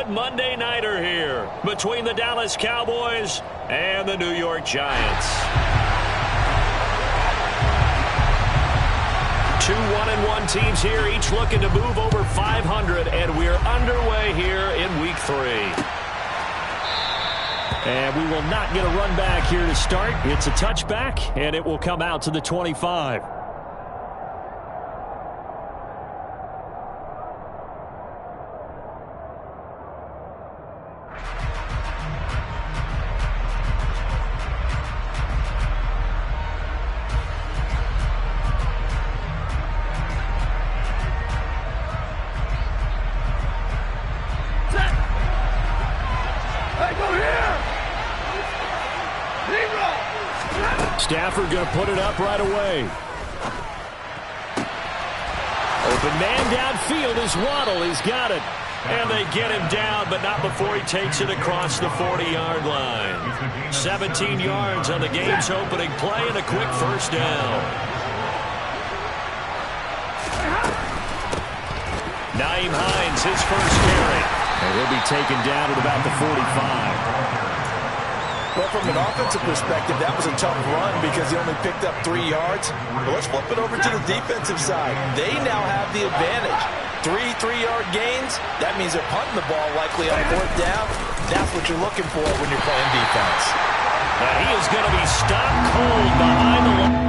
good Monday nighter here between the Dallas Cowboys and the New York Giants. Two 1-1 teams here, each looking to move over 500, and we're underway here in Week 3. And we will not get a run back here to start. It's a touchback, and it will come out to the 25. Stafford going to put it up right away. Open man downfield is Waddle. He's got it. And they get him down, but not before he takes it across the 40-yard line. 17 yards on the game's opening play and a quick first down. Nyheim Hines, his first carry. And he'll be taken down at about the 45. Well, from an offensive perspective, that was a tough run because he only picked up 3 yards. But let's flip it over to the defensive side. They now have the advantage. 3 3-yard gains, that means they're punting the ball likely on 4th down. That's what you're looking for when you're playing defense. Now he is going to be stopped cold behind the line.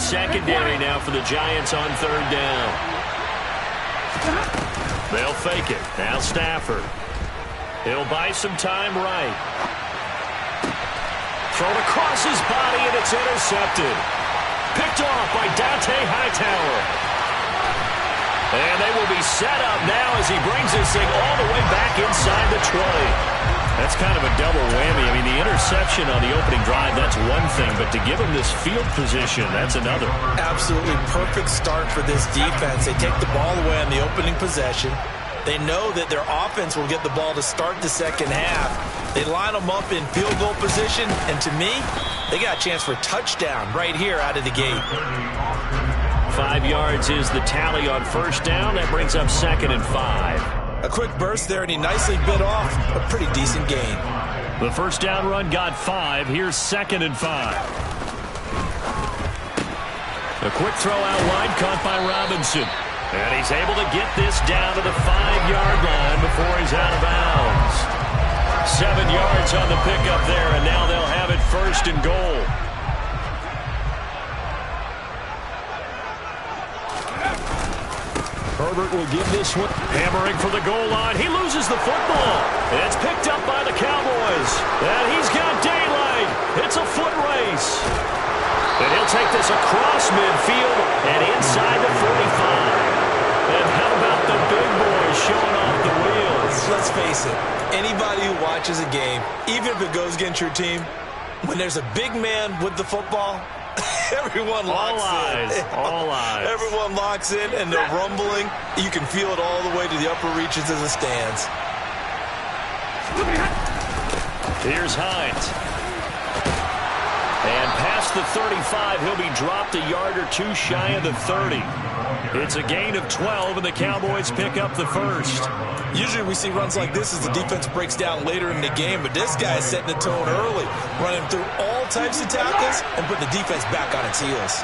Secondary now for the Giants on 3rd down. They'll fake it. Now Stafford. He'll buy some time right. Thrown across his body, and it's intercepted. Picked off by Dante Hightower. And they will be set up now as he brings this thing all the way back inside the 20. That's kind of a double whammy. I mean, the interception on the opening drive, that's one thing, but to give him this field position, that's another. Absolutely perfect start for this defense. They take the ball away on the opening possession. They know that their offense will get the ball to start the second half. They line them up in field goal position, and to me, they got a chance for a touchdown right here out of the gate. 5 yards is the tally on 1st down. That brings up 2nd and 5. A quick burst there, and he nicely bit off a pretty decent gain. The 1st down run got 5. Here's 2nd and 5. A quick throw out wide, caught by Robinson. And he's able to get this down to the 5-yard line before he's out of bounds. 7 yards on the pickup there, and now they'll have it 1st and goal. Herbert will give this one. Hammering for the goal line. He loses the football. It's picked up by the Cowboys. And he's got daylight. It's a foot race. And he'll take this across midfield and inside the 45. And how about the big boys showing off the wheels? Let's face it. Anybody who watches a game, even if it goes against your team, when there's a big man with the football, everyone locks in. All eyes. Everyone locks in, and they're rumbling. You can feel it all the way to the upper reaches of the stands. Here's Hines. And pass past the 35. He'll be dropped a yard or two shy of the 30. It's a gain of 12, and the Cowboys pick up the first. Usually we see runs like this as the defense breaks down later in the game, but this guy is setting the tone early, running through all types of tackles and putting the defense back on its heels.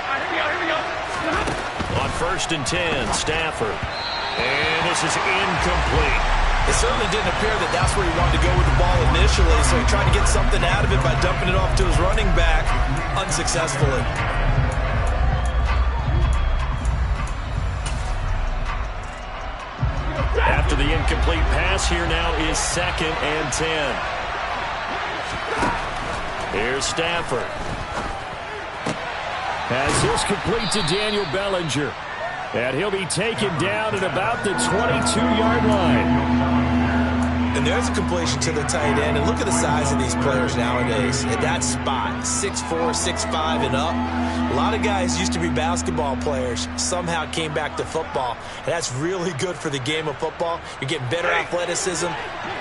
On 1st and 10, Stafford. And this is incomplete. It certainly didn't appear that that's where he wanted to go with the ball initially, so he tried to get something out of it by dumping it off to his running back unsuccessfully. After the incomplete pass, here now is 2nd and 10. Here's Stafford. Pass is complete to Daniel Bellinger. And he'll be taken down at about the 22-yard line. And there's a completion to the tight end. And look at the size of these players nowadays. At that spot, 6'4", 6'5", and up. A lot of guys used to be basketball players, somehow came back to football. And that's really good for the game of football. You're getting better athleticism,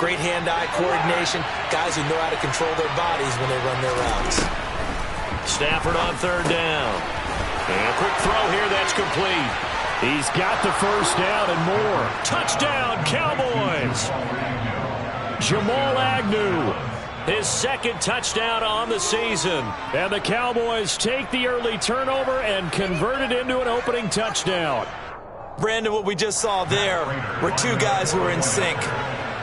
great hand-eye coordination, guys who know how to control their bodies when they run their routes. Stafford on 3rd down. And a quick throw here that's complete. He's got the first down and more. Touchdown, Cowboys! Jamal Agnew, his 2nd touchdown on the season. And the Cowboys take the early turnover and convert it into an opening touchdown. Brandon, what we just saw there were two guys who were in sync.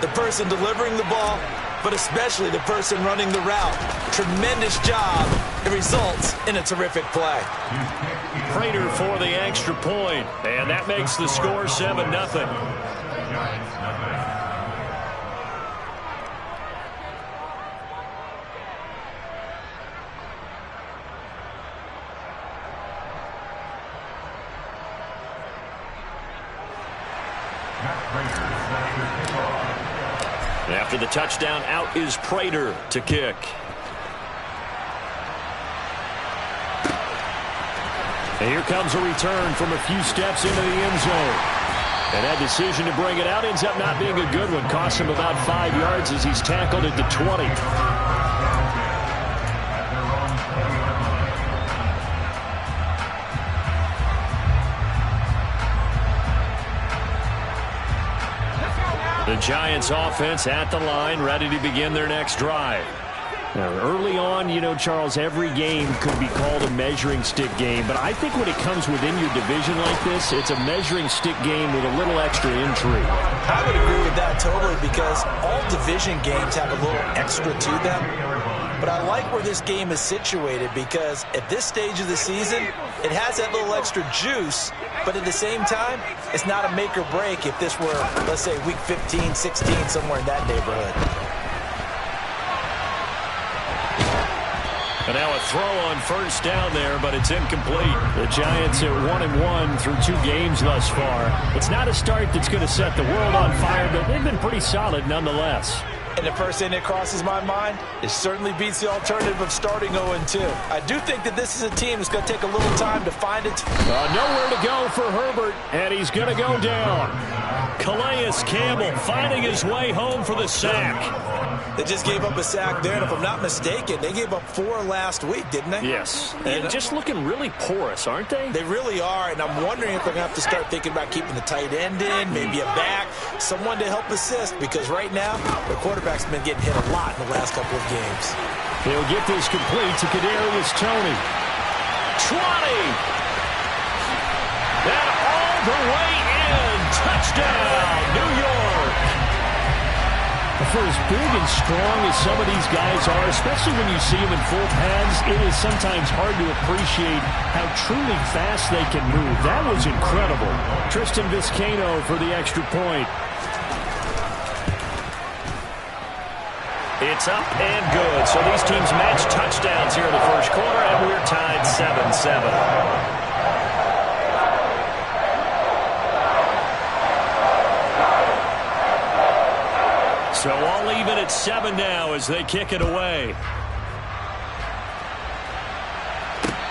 The person delivering the ball, but especially the person running the route. Tremendous job. It results in a terrific play. Prater for the extra point, and that makes the score 7-0. After the touchdown, out is Prater to kick. And here comes a return from a few steps into the end zone. And that decision to bring it out ends up not being a good one. Costs him about 5 yards as he's tackled at the 20. The Giants offense at the line, ready to begin their next drive. Now, early on, you know, Charles, every game could be called a measuring stick game. But I think when it comes within your division like this, it's a measuring stick game with a little extra intrigue. I would agree with that totally because all division games have a little extra to them. But I like where this game is situated because at this stage of the season, it has that little extra juice. But at the same time, it's not a make or break if this were, let's say, week 15, 16, somewhere in that neighborhood. And now a throw on 1st down there, but it's incomplete. The Giants at 1-1 through 2 games thus far. It's not a start that's going to set the world on fire, but they've been pretty solid nonetheless. And the first thing that crosses my mind, it certainly beats the alternative of starting 0-2. I do think that this is a team that's going to take a little time to find it. Nowhere to go for Herbert, and he's going to go down. Calais Campbell finding his way home for the sack. They just gave up a sack there, and if I'm not mistaken, they gave up 4 last week, didn't they? Yes. And just looking really porous, aren't they? They really are, and I'm wondering if they're going to have to start thinking about keeping the tight end in, maybe a back, someone to help assist, because right now, the quarterback's been getting hit a lot in the last couple of games. He'll get this complete to Kadarius Toney. 20! And all the way in! Touchdown, New York! For as big and strong as some of these guys are, especially when you see them in full pads, it is sometimes hard to appreciate how truly fast they can move. That was incredible. Tristan Vizcaino for the extra point. It's up and good. So these teams match touchdowns here in the first quarter, and we're tied 7-7. So all even at 7 now as they kick it away.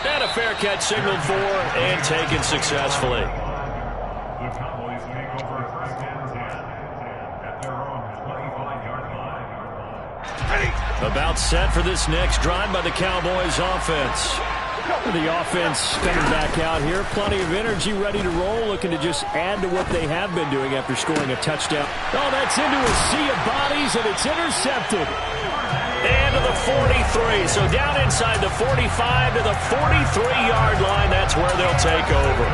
And a fair catch signaled for and taken successfully. About set for this next drive by the Cowboys offense. The offense coming back out here. Plenty of energy, ready to roll, looking to just add to what they have been doing after scoring a touchdown. Oh, that's into a sea of bodies, and it's intercepted. And to the 43. So down inside the 45 to the 43-yard line. That's where they'll take over.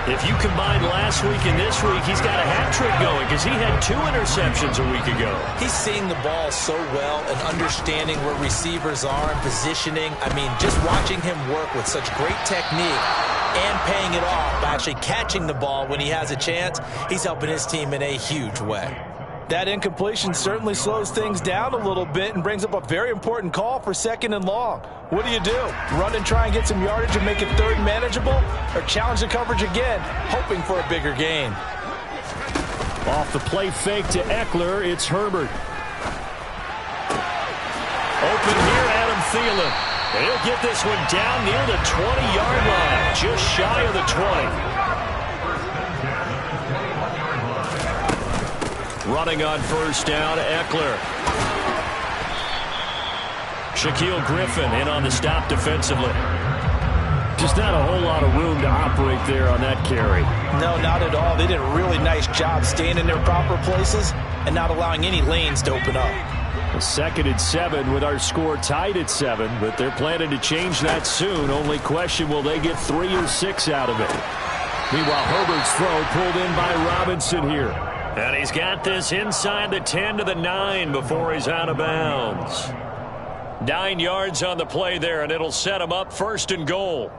If you combine last week and this week, he's got a hat trick going because he had 2 interceptions a week ago. He's seeing the ball so well and understanding where receivers are and positioning. I mean, just watching him work with such great technique and paying it off by actually catching the ball when he has a chance, he's helping his team in a huge way. That incompletion certainly slows things down a little bit and brings up a very important call for 2nd and long. What do? Run and try and get some yardage and make it 3rd manageable? Or challenge the coverage again, hoping for a bigger gain? Off the play fake to Eckler, it's Herbert. Open here, Adam Thielen. He'll get this one down near the 20-yard line, just shy of the 20. Running on 1st down, Eckler. Shaquille Griffin in on the stop defensively. Just not a whole lot of room to operate there on that carry. No, not at all. They did a really nice job staying in their proper places and not allowing any lanes to open up. A 2nd and 7 with our score tied at 7, but they're planning to change that soon. Only question, will they get 3 or 6 out of it? Meanwhile, Herbert's throw pulled in by Robinson here. And he's got this inside the 10 to the 9 before he's out of bounds. 9 yards on the play there, and it'll set him up 1st and goal.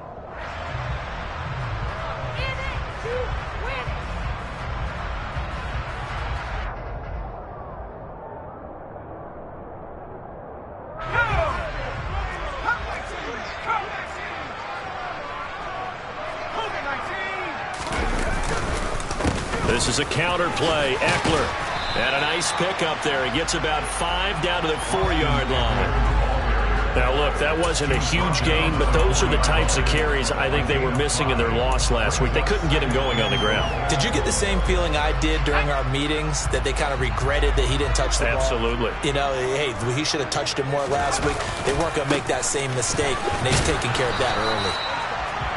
This is a counter play. Eckler. And a nice pickup there. He gets about 5 down to the 4-yard line. Now, look, that wasn't a huge gain, but those are the types of carries I think they were missing in their loss last week. They couldn't get him going on the ground. Did you get the same feeling I did during our meetings, that they kind of regretted that he didn't touch the ball? Absolutely. You know, hey, he should have touched it more last week. They weren't going to make that same mistake, and he's taking care of that early.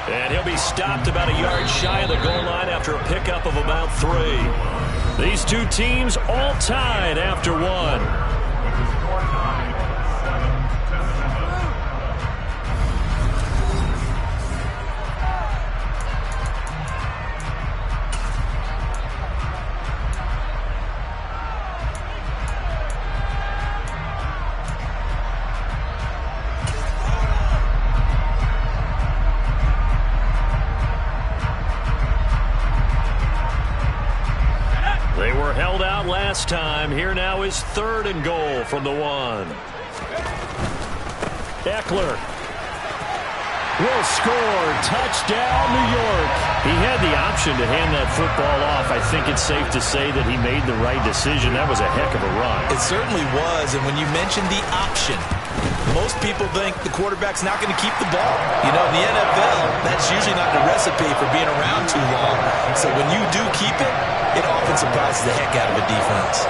And he'll be stopped about a yard shy of the goal line after a pickup of about 3. These two teams all tied after 1. Last time. Here now is 3rd and goal from the 1. Eckler will score. Touchdown, New York. He had the option to hand that football off. I think it's safe to say that he made the right decision. That was a heck of a run. It certainly was. And when you mentioned the option, most people think the quarterback's not going to keep the ball. You know, in the NFL, that's usually not the recipe for being around too long. So when you do keep it, it often surprises the heck out of a defense.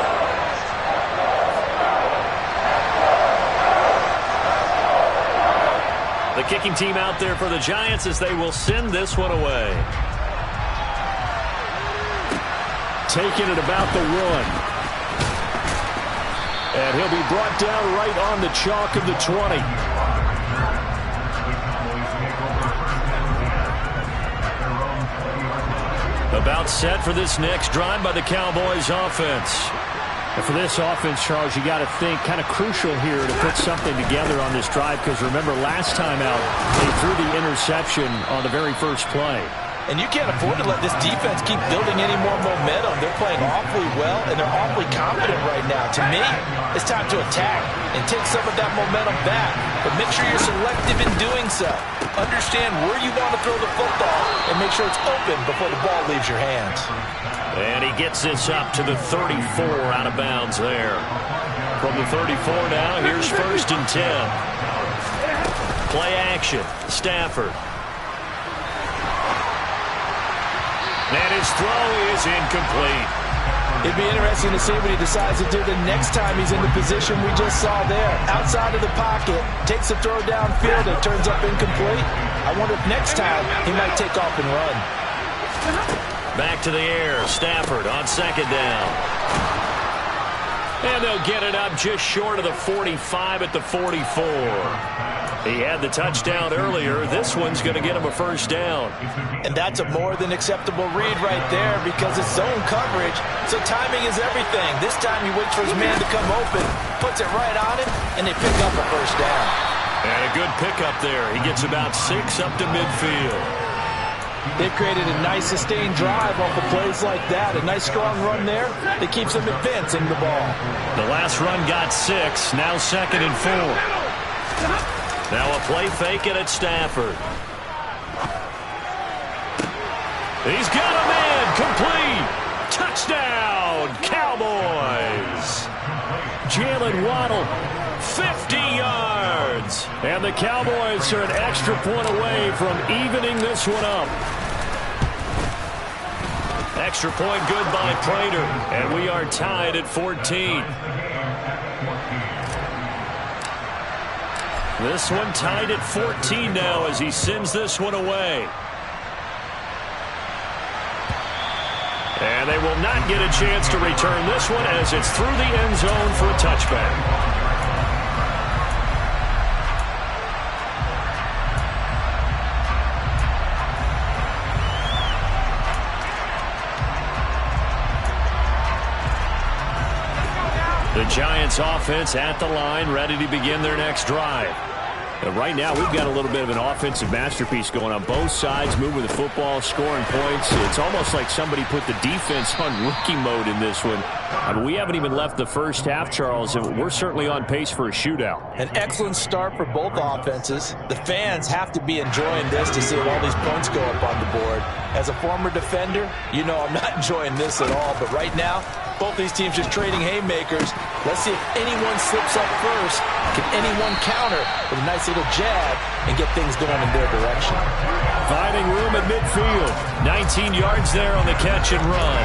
The kicking team out there for the Giants as they will send this one away. Taking it about the 1. And he'll be brought down right on the chalk of the 20. About set for this next drive by the Cowboys offense. And for this offense, Charles, you got to think kind of crucial here to put something together on this drive, because remember last time out they threw the interception on the very first play. And you can't afford to let this defense keep building any more momentum. They're playing awfully well, and they're awfully confident right now. To me, it's time to attack and take some of that momentum back. But make sure you're selective in doing so. Understand where you want to throw the football and make sure it's open before the ball leaves your hands. And he gets this up to the 34 out of bounds there. From the 34 now, here's 1st and 10. Play action. Stafford. And his throw is incomplete. It'd be interesting to see what he decides to do the next time he's in the position we just saw there. Outside of the pocket, takes a throw downfield, and turns up incomplete. I wonder if next time he might take off and run. Back to the air. Stafford on second down. And they'll get it up just short of the 45 at the 44. He had the touchdown earlier. This one's going to get him a first down. And that's a more than acceptable read right there because it's zone coverage, so timing is everything. This time he waits for his man to come open, puts it right on him, and they pick up a first down. And a good pickup there. He gets about 6 up to midfield. They've created a nice sustained drive off of plays like that. A nice strong run there that keeps them advancing the ball. The last run got 6. Now 2nd and 4. Now a play fake it at Stafford. He's got a man. Complete. Touchdown, Cowboys. Jalen Waddle, 50 yards. And the Cowboys are an extra point away from evening this one up. Extra point good by Prater. And we are tied at 14. This one tied at 14 now as he sends this one away. And they will not get a chance to return this one as it's through the end zone for a touchback. The Giants offense at the line, ready to begin their next drive. And right now, we've got a little bit of an offensive masterpiece going on both sides, moving the football, scoring points. It's almost like somebody put the defense on rookie mode in this one. I mean, we haven't even left the first half, Charles, and we're certainly on pace for a shootout. An excellent start for both offenses. The fans have to be enjoying this to see all these points go up on the board. As a former defender, you know I'm not enjoying this at all, but right now, both these teams just trading haymakers. Let's see if anyone slips up first. Can anyone counter with a nice little jab and get things going in their direction? Finding room at midfield. 19 yards there on the catch and run.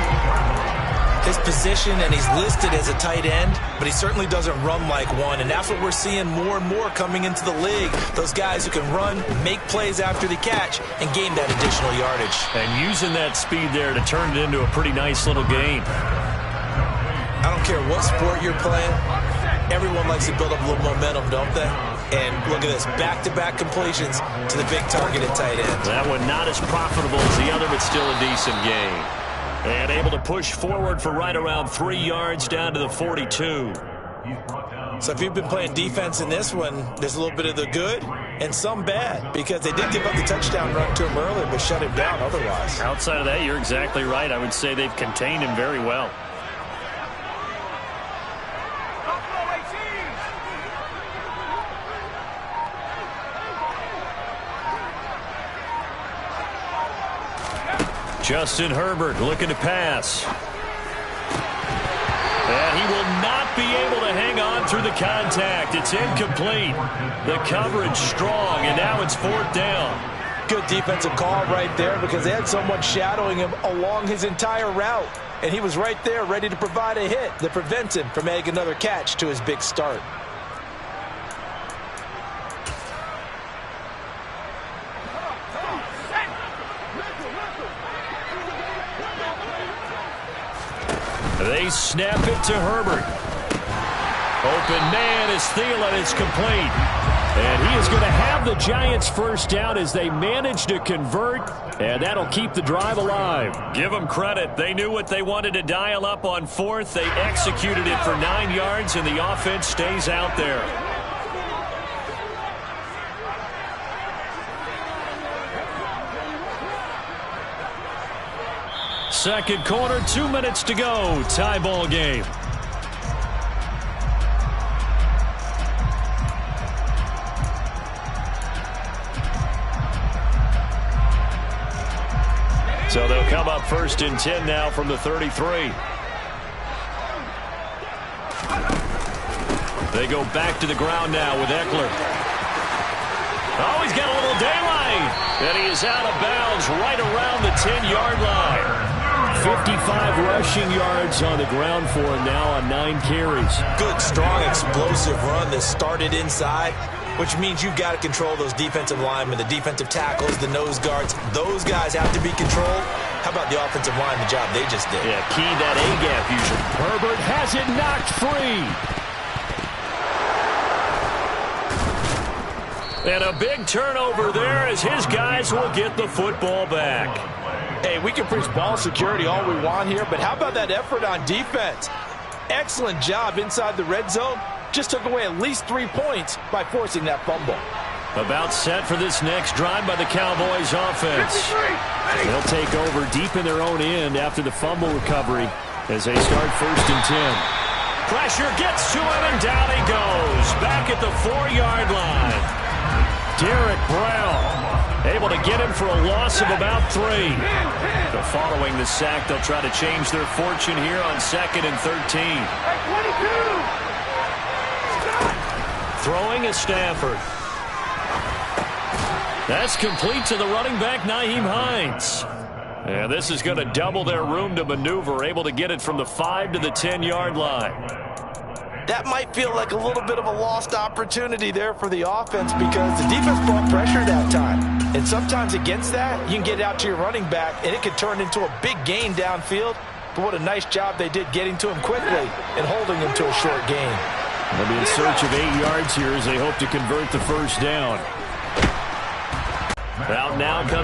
His position, and he's listed as a tight end, but he certainly doesn't run like one, and that's what we're seeing more and more coming into the league. Those guys who can run, make plays after the catch, and gain that additional yardage. And using that speed there to turn it into a pretty nice little game. I don't care what sport you're playing. Everyone likes to build up a little momentum, don't they? And look at this, back-to-back completions to the big targeted tight end. That one not as profitable as the other, but still a decent game. And able to push forward for right around 3 yards down to the 42. So if you've been playing defense in this one, there's a little bit of the good and some bad, because they did give up the touchdown run to him earlier, but shut him down otherwise. Outside of that, you're exactly right. I would say they've contained him very well. Justin Herbert looking to pass. And he will not be able to hang on through the contact. It's incomplete. The coverage strong, and now it's 4th down. Good defensive call right there because they had someone shadowing him along his entire route. And he was right there ready to provide a hit that prevents him from making another catch to his big start. They snap it to Herbert. Open man is Thielen. It's complete. And he is going to have the Giants first down as they manage to convert. And that'll keep the drive alive. Give them credit. They knew what they wanted to dial up on 4th. They executed it for 9 yards, and the offense stays out there. Second quarter, 2 minutes to go. Tie ball game. So they'll come up 1st and 10 now from the 33. They go back to the ground now with Eckler. Oh, he's got a little daylight. And he is out of bounds right around the 10-yard line. 55 rushing yards on the ground for him now on 9 carries. Good, strong, explosive run that started inside, which means you've got to control those defensive linemen, the defensive tackles, the nose guards. Those guys have to be controlled. How about the offensive line, the job they just did? Yeah, key that A-gap usually. Herbert has it knocked free. And a big turnover there as his guys will get the football back. Hey, we can preach ball security all we want here, but how about that effort on defense? Excellent job inside the red zone. Just took away at least 3 points by forcing that fumble. About set for this next drive by the Cowboys offense. They'll take over deep in their own end after the fumble recovery as they start 1st and 10. Pressure gets to him, and down he goes. Back at the 4-yard line. Derek Brown able to get him for a loss of about 3. So following the sack, they'll try to change their fortune here on 2nd and 13. Throwing is Stafford. That's complete to the running back, Nyheim Hines. And this is going to double their room to maneuver, able to get it from the 5 to the 10-yard line. That might feel like a little bit of a lost opportunity there for the offense because the defense brought pressure that time. And sometimes against that, you can get out to your running back, and it could turn into a big gain downfield. But what a nice job they did getting to him quickly and holding him to a short gain. They'll be in search of 8 yards here as they hope to convert the first down. Out now comes